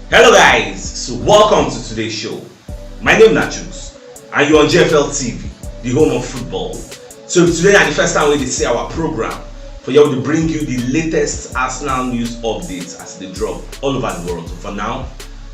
Hello guys, so welcome to today's show. My name is CHUKS and you're on JFL TV, the home of football. So today is the first time we see our program for you to bring you the latest Arsenal news updates as they drop all over the world. So for now,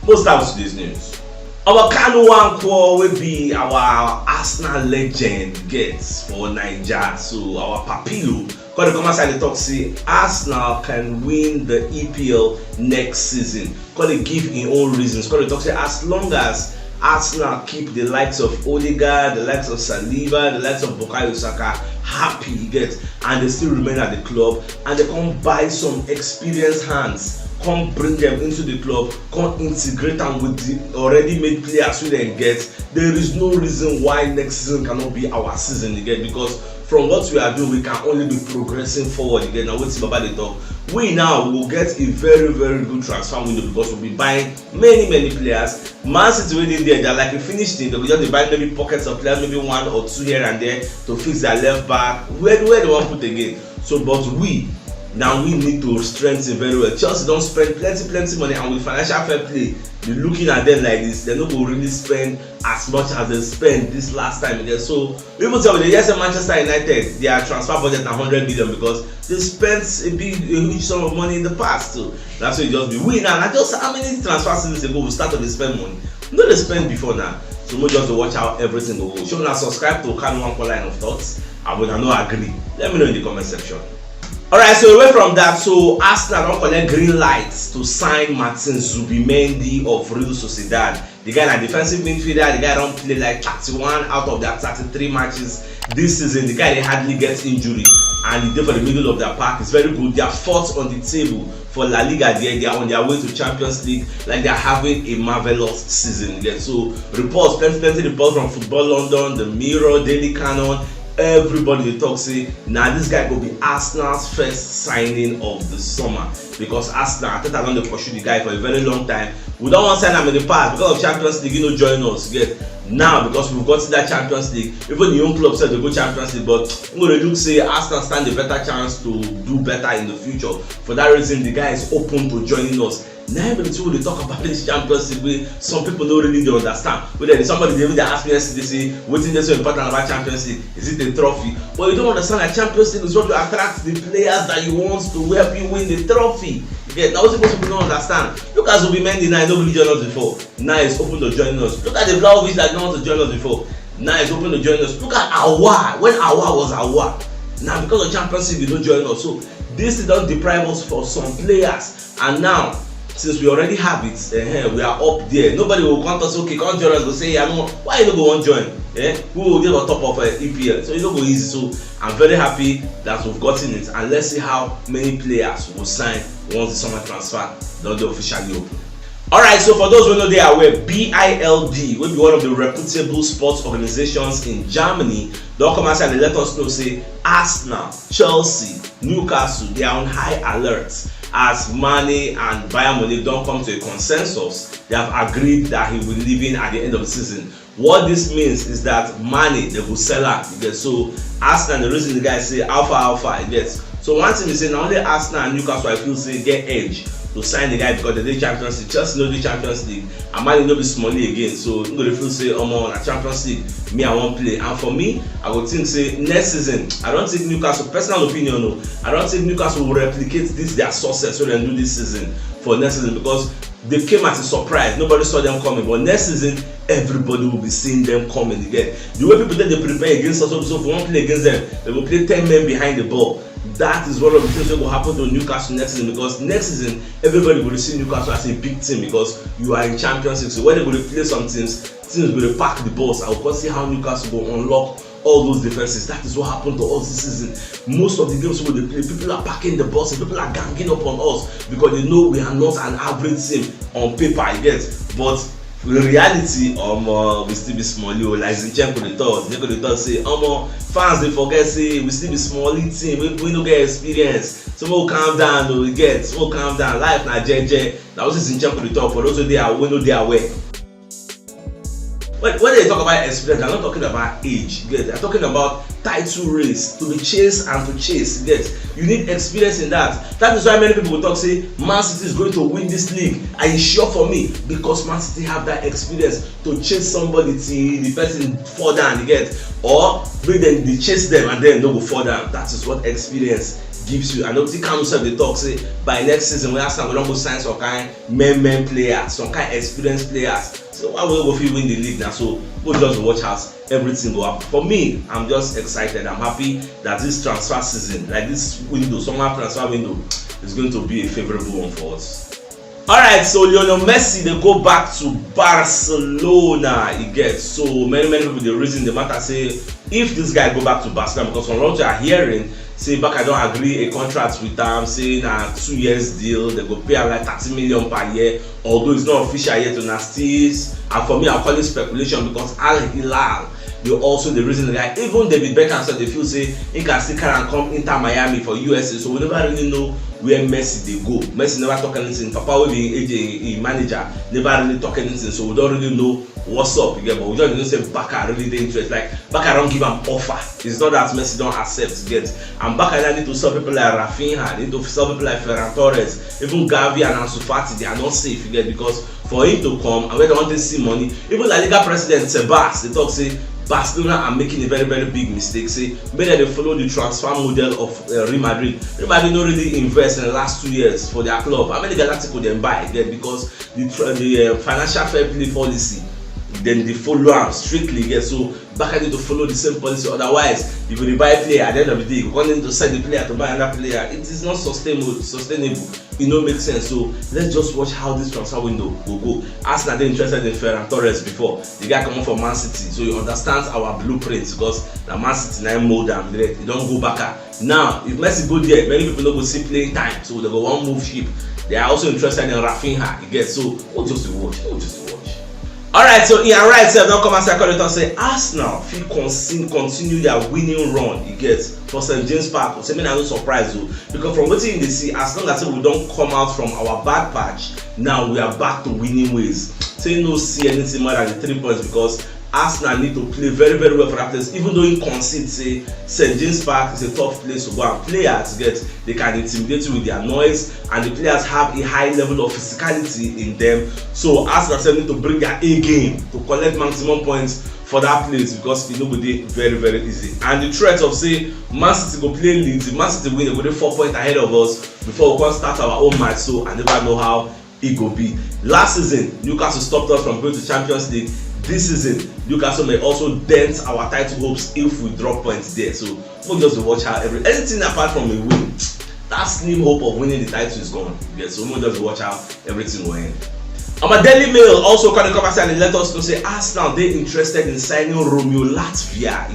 most out of today's news. Our Kanu Wankwo will be our Arsenal legend gets for Nigeria. So our Papilo, because the commerce side talk say Arsenal can win the EPL next season. Because they give in own reasons. Because they talk say as long as Arsenal keep the likes of Odegaard, the likes of Saliba, the likes of Bukayo Saka happy, you get, and they still remain at the club, and they come buy some experienced hands, come bring them into the club, come integrate them with the already made players who they get. There is no reason why next season cannot be our season again, because from what we are doing, we can only be progressing forward again. Now, what's about the talk? We now will get a very good transfer window because we'll be buying many players. Man City already there, they're like a finished thing. They will just be buying maybe pockets of players, maybe one or two here and there to fix their left back. Where they want to put again. So, but we need to strengthen very well. Chelsea don't spend plenty money, and with financial fair play, you're looking at them like this, they're not going to really spend as much as they spent this last time again. So people tell me, yes, Manchester United, their transfer budget is 100 million because they spent a huge sum of money in the past. So that's why it just be we now. And just how many transfer seasons ago we started to spend money? No, they spend before now. So we just to watch how everything will go. So now subscribe to Kanu Wankwo line of thoughts. I would not agree. Let me know in the comment section. Alright, so away from that, so Arsenal don't collect green lights to sign Martin Zubimendi of Real Sociedad. The guy na defensive midfielder, the guy don't play like 31 out of their 33 matches this season. The guy they hardly gets injury and he's there for the middle of their park. It's very good. They are fourth on the table for La Liga there. They are on their way to Champions League, like they are having a marvelous season again. So reports, plenty reports from Football London, the Mirror, Daily Canon. Everybody they talk say now this guy will be Arsenal's first signing of the summer, because Arsenal, I think I don't pursue the guy for a very long time. We don't want to sign him in the past because of Champions League, join us. Get now because we've got to that Champions League. Even the young club said they go Champions League, but I'm going to look say Arsenal stand a better chance to do better in the future. For that reason, the guy is open to joining us. Now even when they talk about this Champions League, some people don't really understand. Whether somebody they ask me yesterday, say, what is so important about Champions League? Is it a trophy? But you don't understand that Champions League is what to attract the players that you want to help you win the trophy. Yeah, now most people don't understand. Look at Zubimendi now, nobody joined us before. Now it's open to join us. Look at the Vlahovic that don't want to join us before. Now it's open to join us. Look at Awa, when Awa was Awa. Now because of Champions League, they don't join us. So this don't deprive us for some players. And now, since we already have it, we are up there. Nobody will come to us, okay, come join us, go say, why you don't go on join? Who will get on top of EPL? So it don't go easy. So I'm very happy that we've gotten it, and let's see how many players will sign once the summer transfer don't officially open. Alright, so for those who know they are aware, BILD will be one of the reputable sports organizations in Germany. They'll come outside and let us know, say, Arsenal, Chelsea, Newcastle, they are on high alert. As Mane and Bayern Munich don't come to a consensus, they have agreed that he will leave in at the end of the season. What this means is that Mane, they will sell out. So Arsenal, the reason the guys say alpha, so one thing is say now only Arsenal and Newcastle I feel say get edge to sign the guy because they did Champions League. Chelsea no do Champions League, and Mane no be smally again. So I'm gonna feel say on a Champions League, me I won't play. And for me, I would think say next season, I don't think Newcastle, personal opinion, no, I don't think Newcastle will replicate this their success when they do this season for next season, because they came as a surprise. Nobody saw them coming, but next season everybody will be seeing them coming again. The way people they prepare against us, so if we won't play against them, they will play 10 men behind the ball. That is one of the things that will happen to Newcastle next season, because next season everybody will see Newcastle as a big team because you are in Champions League. So when they will play some teams will pack the balls. I will see how Newcastle will unlock all those defenses. That is what happened to us this season. Most of the games where they play, people are packing the balls and people are ganging up on us because they know we are not an average team on paper, I guess. But in reality, we still be small. Like Zinchenko the third say, fans they forget say we still be small team. We don't get experience. So we'll calm down. We'll calm down. Life na JJ. That was Zinchenko the third. For those who they are, we know they are aware. When they talk about experience, they're not talking about age. They're talking about title race, to be chased and to chase. You need experience in that. That is why many people will talk say Man City is going to win this league. Are you sure for me? Because Man City have that experience to chase somebody till the person fall down, or make them they chase them and then no go fall down. That is what experience gives you. And obviously Kanu sef dey talk say by next season when Arsenal go don go sign some kind men players, some kind experienced players. So why we go fit win the league now? So go just watch as everything go happen. For me, I'm just excited. I'm happy that this transfer season, like this window, summer transfer window, is going to be a favorable one for us. Alright, so Lionel Messi they go back to Barcelona. So many people the reason the matter say if this guy go back to Barcelona, because from what you are hearing, say Barca don't agree a contract with them, saying a 2 years deal, they go pay like 30 million per year, although it's not official yet to Nasties. And for me, I'll call it speculation because Al Hilal, you also the reason the guy, even David Beckham said they feel say he can still carry and come Inter Miami for USA. So we never really know where Messi they go. Messi never talk anything. Papa will be a manager, never really talk anything. So we don't really know what's up, but we just know say Barca really interested. Like Barca don't give an offer. It's not that Messi don't accept and Barca need to sell people like Rafinha, they need to sell people like Ferran Torres, even Gavi and Ansu Fati. They are not safe because for him to come and when they want to see money, even La Liga president Sebas, they talk say Barcelona are making a very big mistake. Say maybe they follow the transfer model of Real Madrid. Real Madrid don't really invest in the last 2 years for their club. How many Galactico they buy because the financial fair play policy, then they follow them strictly. So Barca need to follow the same policy. Otherwise, you will buy a player at the end of the day, you continue to sell the player to buy another player. It is not sustainable. It don't make sense. So let's just watch how this transfer window will go. Arsenal they interested in Ferran Torres before. The guy coming from Man City, so you understand our blueprint because the Man City now mold them. They don't go back. Now, if Messi go there, many people don't go see playing time, so they go one move ship. They are also interested in Rafinha. So we'll just watch. Alright, so Ian Wright said don't come and say Arsenal fit continue their winning run for St. James Park. So I no surprise you because from what you see, as long as we don't come out from our bad patch, now we are back to winning ways. So you no see anything more than the 3 points because Arsenal need to play very well for that place. Even though in concede, say St. James Park is a tough place to go and players they can intimidate you with their noise, and the players have a high level of physicality in them. So Arsenal need to bring their A game to collect maximum points for that place because it will be very easy. And the threat of say Man City go play Leeds, if Man City win, they go 4 points ahead of us before we can start our own match. So I never know how it go be. Last season, Newcastle stopped us from going to Champions League. This season, Newcastle may also dent our title hopes if we drop points there. So we'll just watch how anything apart from a win, that slim hope of winning the title is gone. So we'll just watch how everything will end. My Daily Mail also kind of come and let us know say Arsenal they interested in signing Romeo Latvia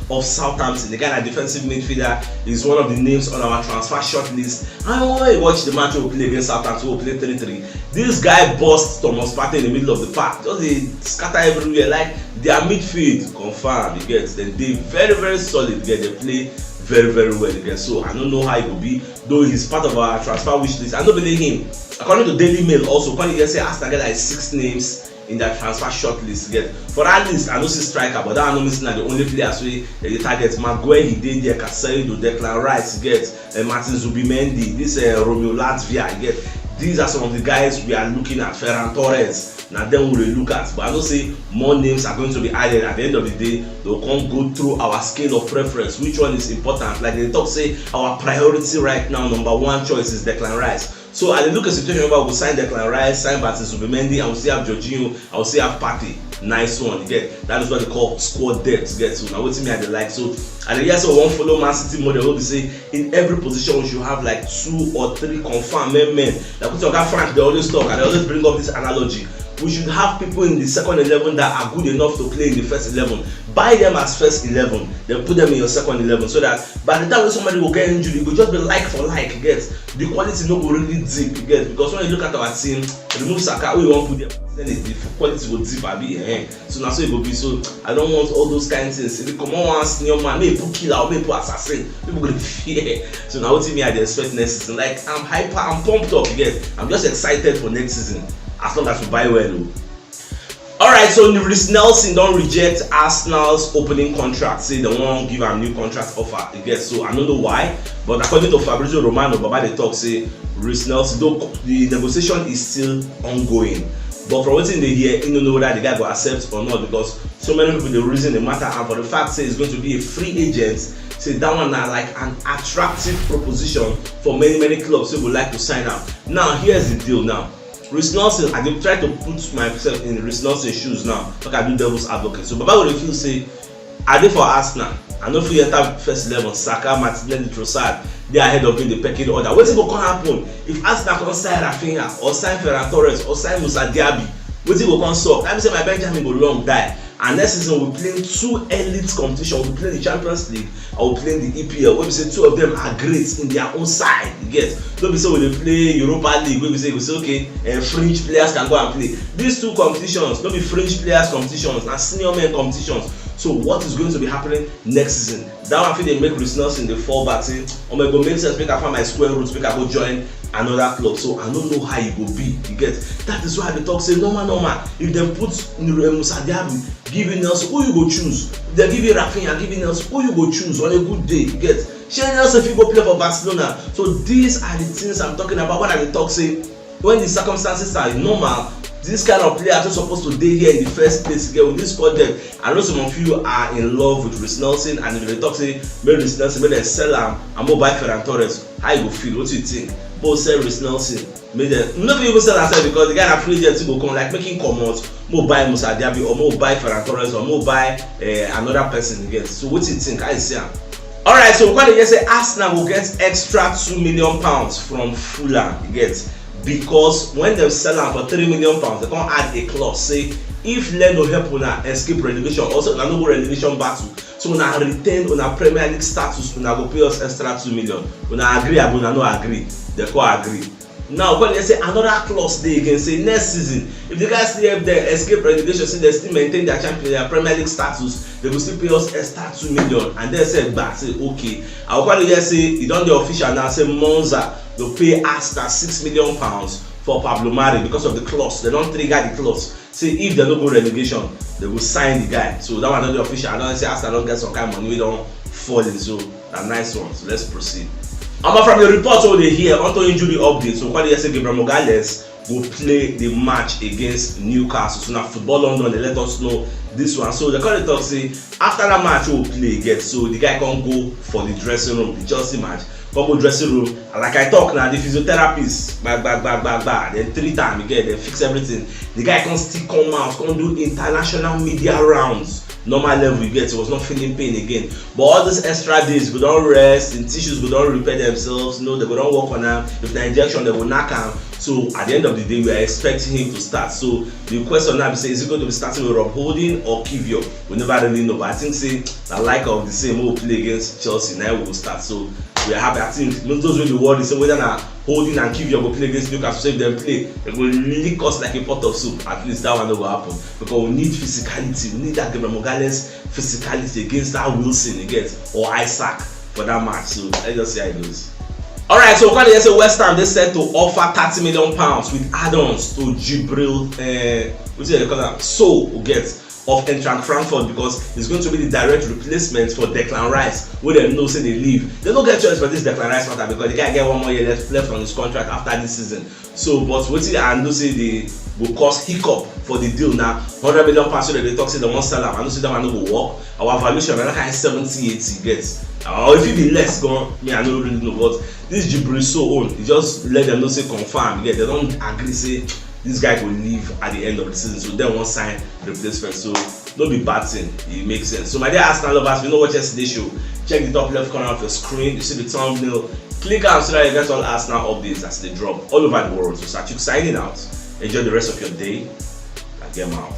of Southampton. The guy that defensive midfielder is one of the names on our transfer short list. And when you watch the match we'll play against Southampton, we'll play 3-3. This guy busts Thomas Partey in the middle of the park. Just they scatter everywhere like their midfield confirmed. Then they very solid. They play very well. So I don't know how it will be, though he's part of our transfer wish list. I don't believe him. According to Daily Mail, also, can you say Arsenal get like 6 names in that transfer short list? For that list, I know see striker, but that I know missing are the only players they target. Maguire, he did there, Casemiro, Declan Rice, Martin Zubimendi, this Romeo Latvia, These are some of the guys we are looking at. Ferran Torres, now then we'll look at. But I don't say more names are going to be added. At the end of the day, they'll come go through our scale of preference. Which one is important? Like they talk, say our priority right now, number 1 choice is Declan Rice. So I look at the situation where we'll sign Declan Rice, sign Martin Zubimendi, I will still have Jorginho, I will still have Partey. Nice one, that is what they call squad depth. So now what's me I like. So and yes, so one follow Man City model. They say in every position we should have like 2 or 3 confirmed men. Like what your Frank they always talk and they always bring up this analogy. We should have people in the second 11 that are good enough to play in the first 11. Buy them as first 11, then put them in your second 11, so that by the time when somebody will get injured, it will just be like for like. The quality no go really deep. Because when you look at our team, remove Saka, we won't put them. Then the quality will deep a bit. So now so it will be. So I don't want all those kind of things. If you come on one senior man, maybe put killer, maybe put assassin, people going to fear. So now what me I expect next season? Like I'm hyper, I'm pumped up. I'm just excited for next season. As long as we buy well. Alright, so Reece Nelson don't reject Arsenal's opening contract, say they won't give a new contract offer. You get, so I don't know why, but according to Fabrizio Romano, Baba they talk say Reece Nelson, though the negotiation is still ongoing. But from what they hear, you don't know whether the guy will accept or not, because so many people the reason the matter, and for the fact say it's going to be a free agent, say that one are like an attractive proposition for many clubs who would like to sign up. Now here's the deal now. Reece Nelson, I dey try to put myself in Reece Nelson's shoes now, like I do devil's advocate. So Baba will feel say, I dey for Arsenal, I no fit enter first 11, Saka, Martinelli, Trossard, they are ahead of me in the pecking order. Wetin go come happen if Arsenal come sign Rafinha or sign Ferran Torres or sign Musa Diaby? Wetin go come sup? That mean say my Benjamin go long die. And next season we play 2 elite competitions. We play the Champions League and we play the EPL. Where we say 2 of them are great in their own side. You get? Don't be say we play Europa League. Where we say okay, fringe players can go and play. These 2 competitions, don't be fringe players competitions, and senior men competitions. So what is going to be happening next season? That one I feel they make Reece Nelson the fall back say, oh my god, make sense, make I find my square roots, make I go join another club. So I don't know how it will be. You get? That is why the talk say normal. If they put Musa Diaby, give you Nelson, who you go choose? If they give you Rafinha, give you Nelson, who you go choose on a good day? You get? Shane Nelson if you go play for Barcelona. So these are the things I'm talking about. What I the talk say when the circumstances are normal. This kind of player are supposed to be here in the first place again with this squad depth. I know some of you are in love with Reece Nelson, and if they talk say make Reece Nelson, make them sell him and go buy Ferran Torres, how you go feel? What do you think? Both sell Reece Nelson, make them not even sell ourselves because the guy that free agent go come like making come out, more buy Musa Diaby or more buy Ferran Torres or more buy another person again. So what do you think? How you see him? Alright, so when they say Arsenal will get extra £2 million from Fulham, you get? Because when they sell am for £3 million, they can add a clause say if Leno help una escape relegation, also una no go relegation battle, so una retain una Premier League status, una go pay us extra £2 million. Una agree or una no agree, they can agree. Now when they say another clause they can say next season if the guys still help them escape relegation, say they still maintain their Premier League status, they will still pay us extra £2 million, and then say back say okay. I will call say e don dey official now say Monza to pay Arsenal £6 million for Pablo Mari because of the clause. They don't trigger the clause. Say if they don't go relegation, they will sign the guy. So that one not the official. I don't say Arsenal don't get some kind of money. We don't fall in. So a nice one. So let's proceed. From the report over here, onto injury update. So what they say, Gabriel Magalhaes will play the match against Newcastle. So now Football London, they let us know this one. So the current talk say after that match we will play again. So the guy can go for the dressing room, the Chelsea match. Come go dressing room, and like I talk now, the physiotherapist, then 3 times again, they fix everything. The guy can still come out, can do international media rounds. Normal level you get, he was not feeling pain again. But all these extra days, we don't rest, and tissues we don't repair themselves. No, they go don't work on them. If the injection, they will knock them. So at the end of the day, we are expecting him to start. So the question now is he going to be starting with Rob Holding or Kivior? We never really know. But I think say the like of the same will play against Chelsea. Now we will start. So we are happy. I think those will be worried. So whether now Holding and Kivior will play against Newcastle, so if them play, it will really cost like a pot of soup. At least that one will happen because we need physicality. We need that Gabriel Magalhaes physicality against that Wilson again or Isaac for that match. So let's just see how it goes. Alright, so when they say West Ham, they said to offer £30 million with add-ons to Jibril, what's it called? So will get of Eintracht Frankfurt because it's going to be the direct replacement for Declan Rice, where they know say they leave. They don't get choice for this Declan Rice matter because the guy get 1 more year left on his contract after this season. So, but what I know say they will cause hiccup for the deal now. £100 million so that they talk say they won't sell them. I know say that one no go work. Our valuation is like 70-80 gets. Or if it be less, gone, me I don't really know. But this Jibril so old, you just let them know say confirm. Yeah, they don't agree say this guy will leave at the end of the season, so then one sign replacement. So don't be bad thing, it makes sense. So my dear Arsenal lovers, you know what yesterday's show, check the top left corner of your screen, you see the thumbnail, click on so that you get all Arsenal updates as they drop all over the world. So CHUKS signing out. Enjoy the rest of your day and get them out.